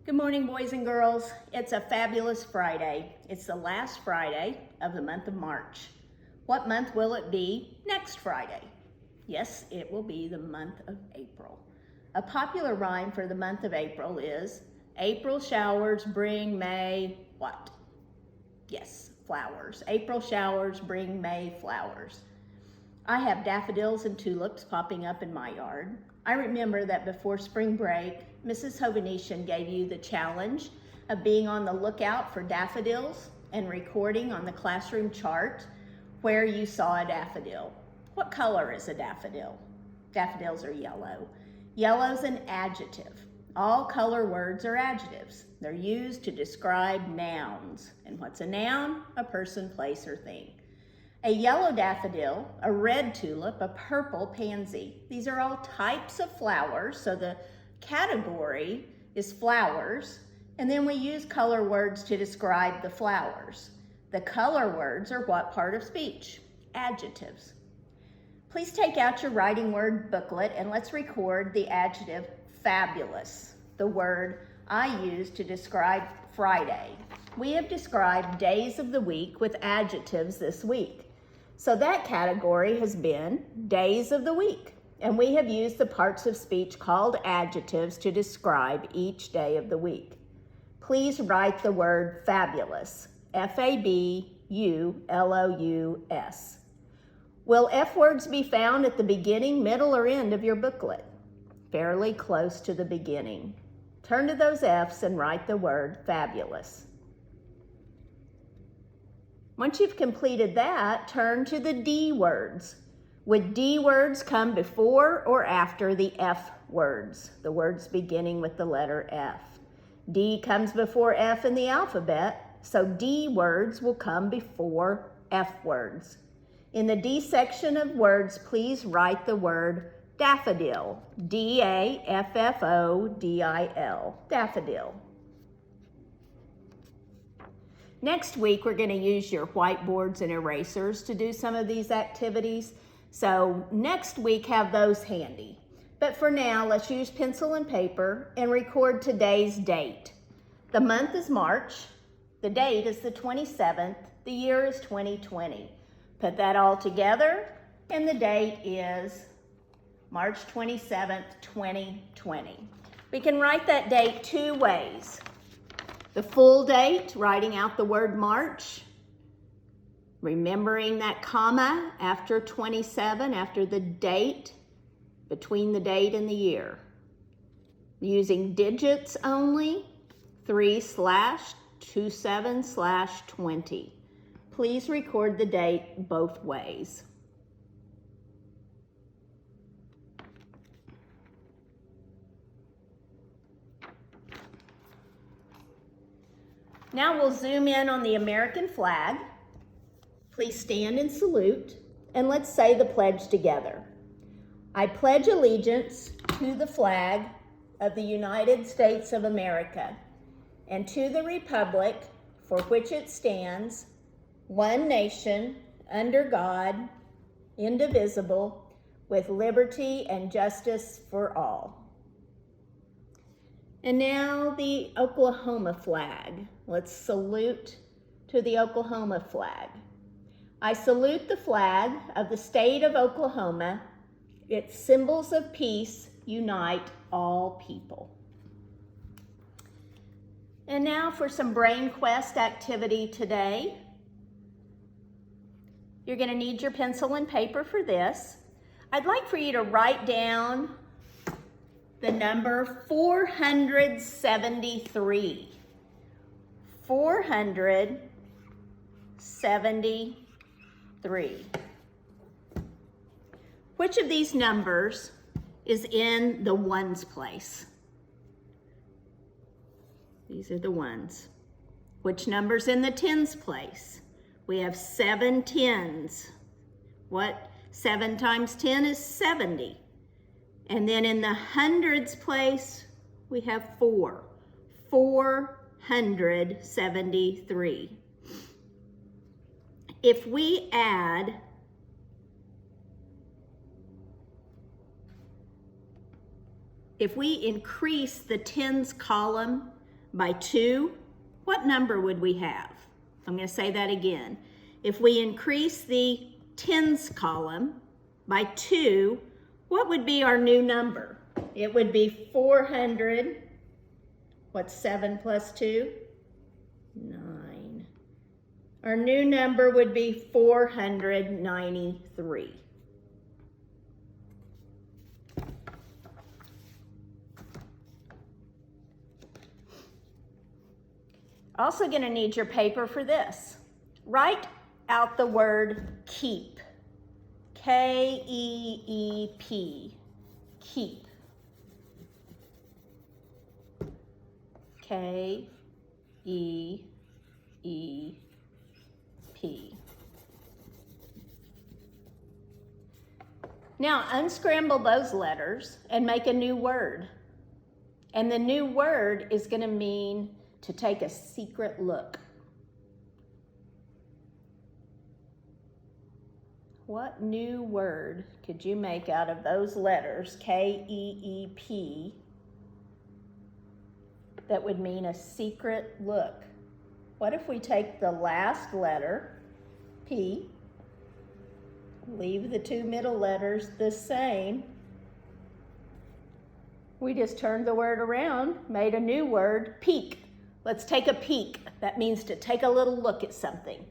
Good morning, boys and girls. It's a fabulous Friday. It's the last Friday of the month of March. What month will it be next Friday? Yes, it will be the month of April. A popular rhyme for the month of April is, April showers bring May what? Yes, flowers. April showers bring May flowers. I have daffodils and tulips popping up in my yard. I remember that before spring break, Mrs. Hovhannissian gave you the challenge of being on the lookout for daffodils and recording on the classroom chart where you saw a daffodil. What color is a daffodil? Daffodils are yellow. Yellow's an adjective. All color words are adjectives. They're used to describe nouns. And what's a noun? A person, place, or thing. A yellow daffodil, a red tulip, a purple pansy. These are all types of flowers, so the category is flowers, and then we use color words to describe the flowers. The color words are what part of speech? Adjectives. Please take out your writing word booklet and let's record the adjective fabulous, the word I used to describe Friday. We have described days of the week with adjectives this week. So that category has been days of the week, and we have used the parts of speech called adjectives to describe each day of the week. Please write the word fabulous, F-A-B-U-L-O-U-S. Will F words be found at the beginning, middle, or end of your booklet? Fairly close to the beginning. Turn to those F's and write the word fabulous. Once you've completed that, turn to the D words. Would D words come before or after the F words, the words beginning with the letter F? D comes before F in the alphabet, so D words will come before F words. In the D section of words, please write the word daffodil, D-A-F-F-O-D-I-L, daffodil. Next week, we're going to use your whiteboards and erasers to do some of these activities. So next week, have those handy. But for now, let's use pencil and paper and record today's date. The month is March. The date is the 27th. The year is 2020. Put that all together, and the date is March 27th, 2020. We can write that date two ways. The full date, writing out the word March, remembering that comma after 27, after the date, between the date and the year. Using digits only, 3/27/20. Please record the date both ways. Now we'll zoom in on the American flag. Please stand and salute, and let's say the pledge together. I pledge allegiance to the flag of the United States of America and to the republic for which it stands, one nation, under God, indivisible, with liberty and justice for all. And now the Oklahoma flag. Let's salute to the Oklahoma flag. I salute the flag of the state of Oklahoma. Its symbols of peace unite all people. And now for some Brain Quest activity today. You're going to need your pencil and paper for this. I'd like for you to write down the number 473. 473. Which of these numbers is in the ones place? These are the ones. Which number's in the tens place? We have 7 tens. What? 7 times 10 is 70. And then in the hundreds place, we have 4. 473. If we increase the tens column by 2, what number would we have? I'm going to say that again. If we increase the tens column by 2, what would be our new number? It would be 400. What's 7 plus 2? 9. Our new number would be 493. Also going to need your paper for this. Write out the word keep. K-E-E-P. Keep. K-E-E-P. Now unscramble those letters and make a new word. And the new word is going to mean to take a secret look. What new word could you make out of those letters, K-E-E-P, that would mean a secret look? What if we take the last letter, P, leave the 2 middle letters the same, we just turned the word around, made a new word, peek. Let's take a peek. That means to take a little look at something.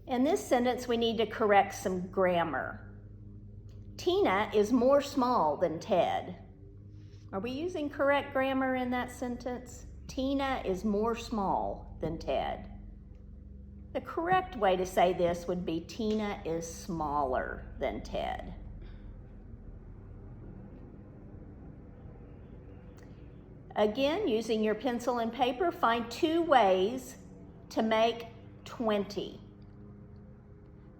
In this sentence, we need to correct some grammar. Tina is more small than Ted. Are we using correct grammar in that sentence? Tina is more small than Ted. The correct way to say this would be Tina is smaller than Ted. Again, using your pencil and paper, find 2 ways to make 20.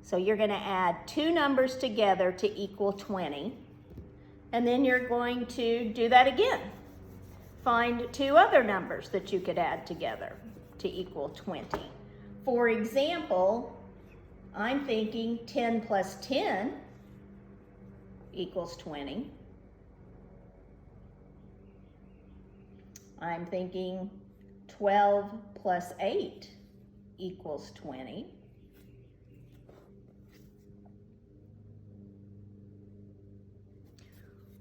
So you're going to add 2 numbers together to equal 20. And then you're going to do that again. Find 2 other numbers that you could add together to equal 20. For example, I'm thinking 10 plus 10 equals 20. I'm thinking 12 plus 8 equals 20.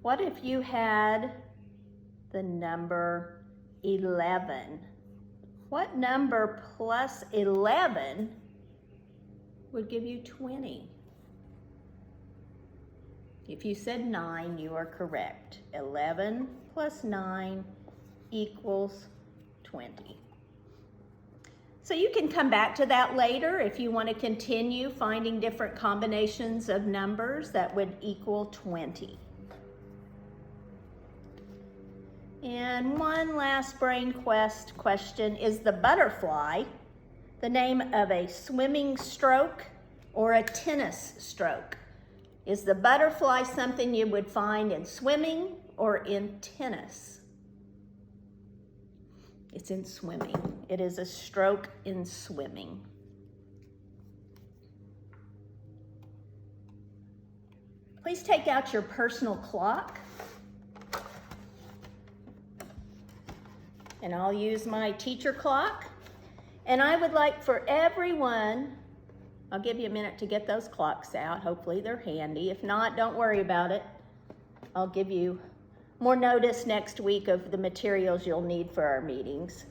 What if you had the number 11? What number plus 11 would give you 20? If you said 9, you are correct. 11 plus 9 equals 20. So you can come back to that later if you want to continue finding different combinations of numbers that would equal 20. And one last brain quest question: is the butterfly the name of a swimming stroke or a tennis stroke? Is the butterfly something you would find in swimming or in tennis? It's in swimming. It is a stroke in swimming. Please take out your personal clock. And I'll use my teacher clock. And I would like for everyone, I'll give you a minute to get those clocks out. Hopefully they're handy. If not, don't worry about it. I'll give you more notice next week of the materials you'll need for our meetings.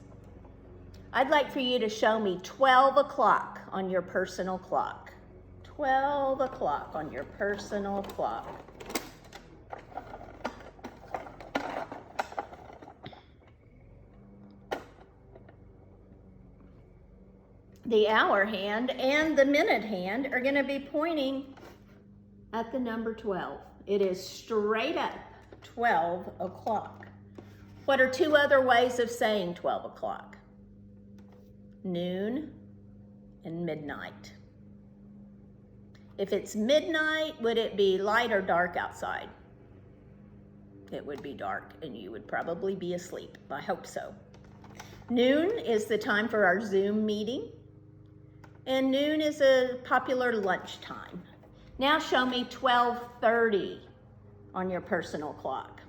I'd like for you to show me 12 o'clock on your personal clock. 12 o'clock on your personal clock. The hour hand and the minute hand are going to be pointing at the number 12. It is straight up 12 o'clock. What are 2 other ways of saying 12 o'clock? Noon and midnight. If it's midnight, would it be light or dark outside? It would be dark, and you would probably be asleep. I hope so. Noon is the time for our Zoom meeting. And noon is a popular lunch time. Now show me 12:30 on your personal clock.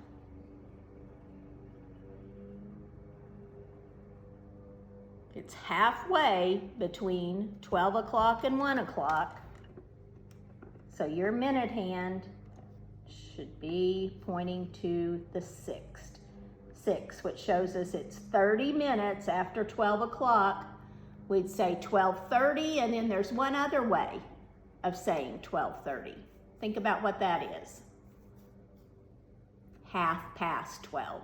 It's halfway between 12 o'clock and 1 o'clock. So your minute hand should be pointing to the 6, which shows us it's 30 minutes after 12 o'clock. We'd say 12:30, and then there's one other way of saying 12:30. Think about what that is. 12:30.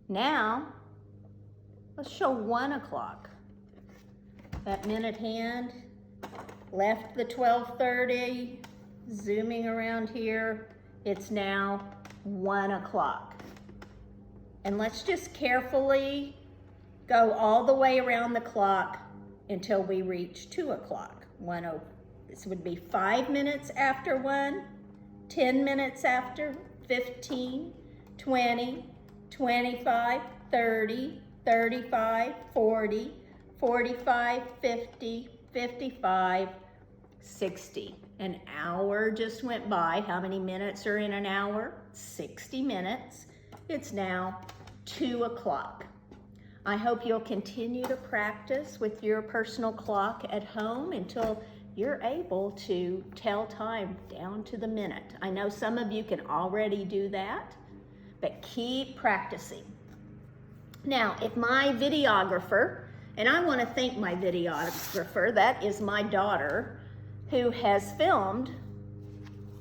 Now, let's show 1 o'clock. That minute hand left the 12:30, zooming around here. It's now 1 o'clock. And let's just carefully go all the way around the clock until we reach 2 o'clock. This would be 5 minutes after 1, 10 minutes after, 15, 20, 25, 30, 35, 40, 45, 50, 55, 60. An hour just went by. How many minutes are in an hour? 60 minutes. It's now 2 o'clock. I hope you'll continue to practice with your personal clock at home until you're able to tell time down to the minute. I know some of you can already do that, but keep practicing. Now, if my videographer, and I want to thank my videographer, that is my daughter, who has filmed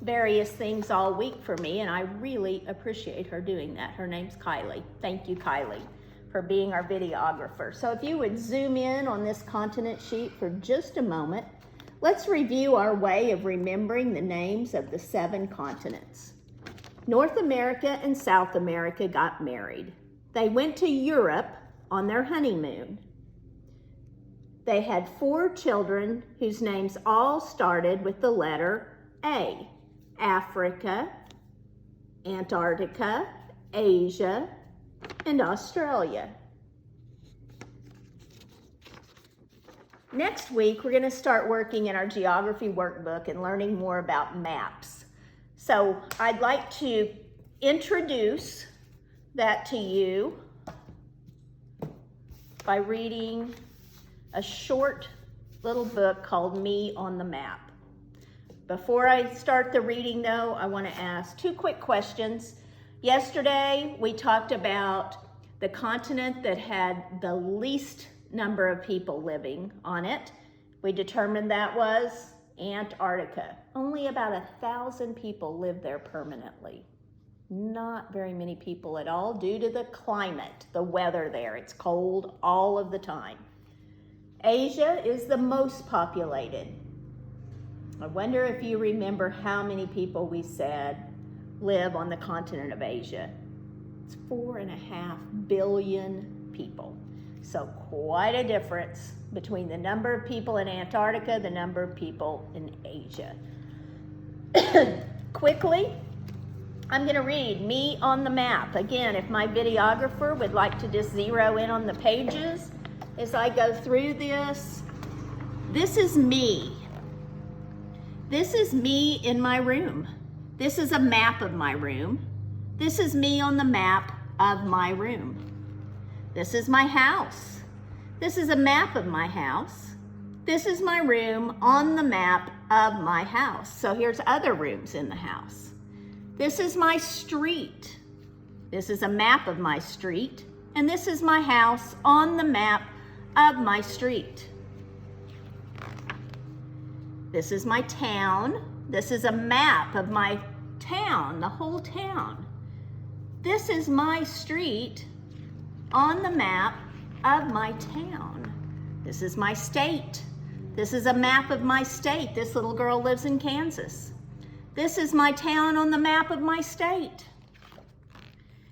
various things all week for me, and I really appreciate her doing that. Her name's Kylie. Thank you, Kylie, for being our videographer. So if you would zoom in on this continent sheet for just a moment, let's review our way of remembering the names of the 7 continents. North America and South America got married. They went to Europe on their honeymoon. They had 4 children whose names all started with the letter A. Africa, Antarctica, Asia, and Australia. Next week, we're going to start working in our geography workbook and learning more about maps. So I'd like to introduce that to you by reading a short little book called Me on the Map. Before I start the reading though, I want to ask 2 quick questions. Yesterday, we talked about the continent that had the least number of people living on it. We determined that was Antarctica. Only about 1,000 people live there permanently. Not very many people at all due to the climate, the weather there. It's cold all of the time. Asia is the most populated. I wonder if you remember how many people we said live on the continent of Asia. It's 4.5 billion people. So quite a difference between the number of people in Antarctica, the number of people in Asia. Quickly, I'm going to read Me on the Map. Again, if my videographer would like to just zero in on the pages as I go through this. This is me. This is me in my room. This is a map of my room. This is me on the map of my room. This is my house. This is a map of my house. This is my room on the map of my house. So here's other rooms in the house. This is my street. This is a map of my street. And this is my house on the map of my street. This is my town. This is a map of my town, the whole town. This is my street on the map of my town. This is my state. This is a map of my state. This little girl lives in Kansas. This is my town on the map of my state.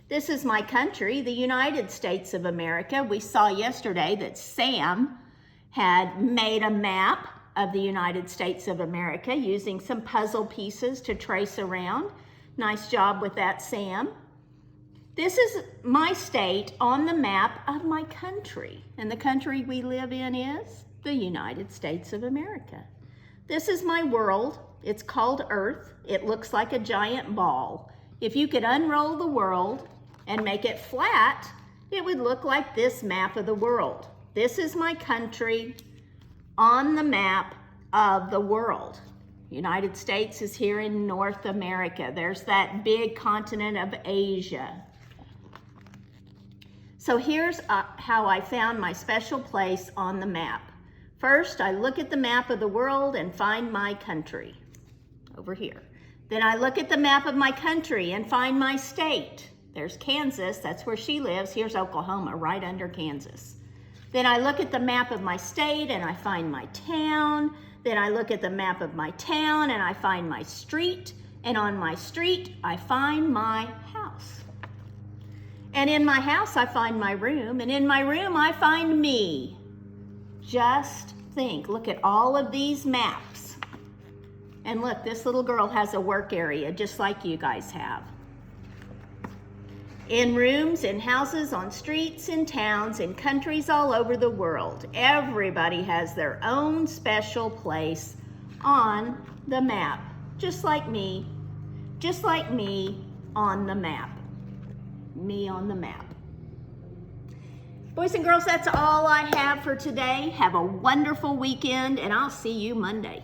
This is my country, the United States of America. We saw yesterday that Sam had made a map of the United States of America using some puzzle pieces to trace around. Nice job with that, Sam. This is my state on the map of my country. And the country we live in is the United States of America. This is my world. It's called Earth. It looks like a giant ball. If you could unroll the world and make it flat, it would look like this map of the world. This is my country on the map of the world. United States is here in North America. There's that big continent of Asia. So here's how I found my special place on the map. First, I look at the map of the world and find my country over here. Then I look at the map of my country and find my state. There's Kansas, that's where she lives. Here's Oklahoma, right under Kansas. Then I look at the map of my state and I find my town. Then I look at the map of my town and I find my street. And on my street, I find my house. And in my house, I find my room. And in my room, I find me. Just think, look at all of these maps. And look, this little girl has a work area just like you guys have. In rooms, in houses, on streets, in towns, in countries all over the world, everybody has their own special place on the map, just like me on the map. Me on the map. Boys and girls, that's all I have for today. Have a wonderful weekend, and I'll see you Monday.